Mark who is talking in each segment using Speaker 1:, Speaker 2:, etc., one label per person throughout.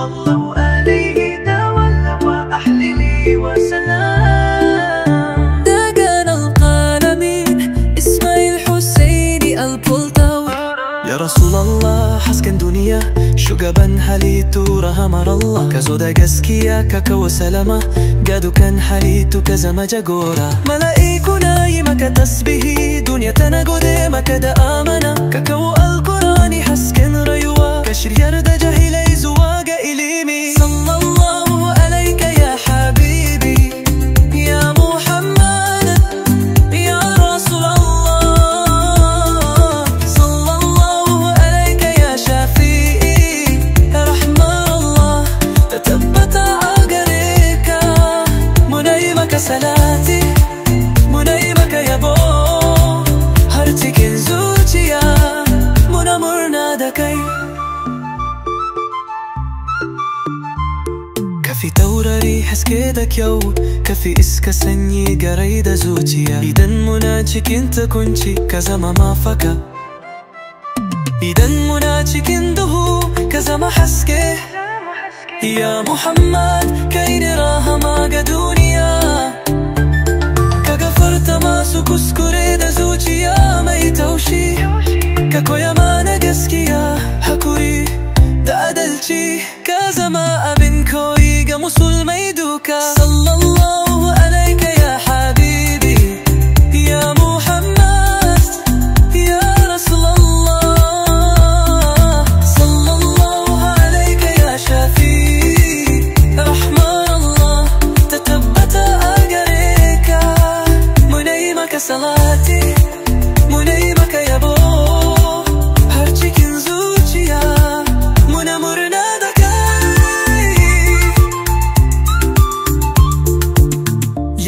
Speaker 1: sallallahu alaihi tawalla wa ahlili wa salam.
Speaker 2: داقنا القلمين إسماعيل حسيني البلطاوي.
Speaker 1: Ya Rasulullah hasken duniya shugaban halittu rahamar Allah, ka zo da gaskiya ka kawo salama ga dukan halittu ka zama jagora. Mala'iku na yi maka tasbihi, duniya tana gode maka da amana, ka kawo alkurani hasken rayuwa, ka shiryar da jahilai zuwa ga ilimi. Sallallahu alaika ya habibi ya Muhammad ya Rasulallah. Sallallahu alaika ya Shafi'i ya Rahman Allah, ta tabbata a gare ka. Muna yi maka salati, muna yi maka yabo, har cikin zuciya muna murna da kai. Kafi taurari haske da kyau, kafi iska sanyi garai da zuciya. Idan muna cikin takunci ka zama mafaka, idan muna cikin duhu ka zama haske. Ya Muhammad kai ne rahama ga duniya, ka gafarta masu kuskure da zuciya mai taushi, ka koya mana gaskiya, hakuri da adalci, ka zama abin koyi ga musulmai duka. Sallallahu alaika ya habibi ya Muhammad ya Rasulallah. Sallallahu alaika ya Shafi'i Rahman Allah, ta tabbata a gare ka. Muna yi maka salati, muna yi maka yabo, har cikin zuciya muna murna da kai.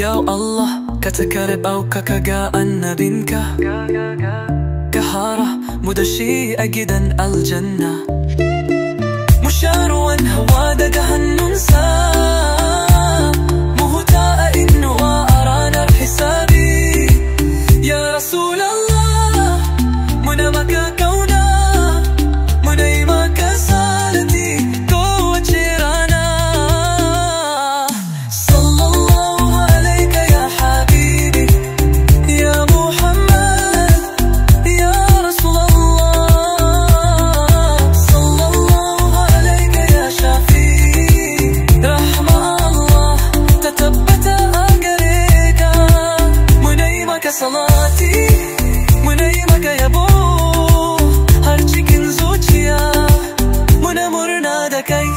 Speaker 1: Ya Allah ka ta karɓaukaka ga annabinka, ka hara mu da shi a gidan aljanna, mu sha ruwan hawa daga hannunsa, mu huta a inuwa a ranar hisabi. Ya Rasulallah muna maka kauna, muna yi maka salati kowace rana. Sallallahu alaika ya habibi ya Muhammad ya Rasulallah. Sallallahu alaika ya Shafi'i Rahman Allah, ta tabbata a gare ka. Muna yi maka salati, muna yi maka yabo, har cikin zuciya muna murna da kai.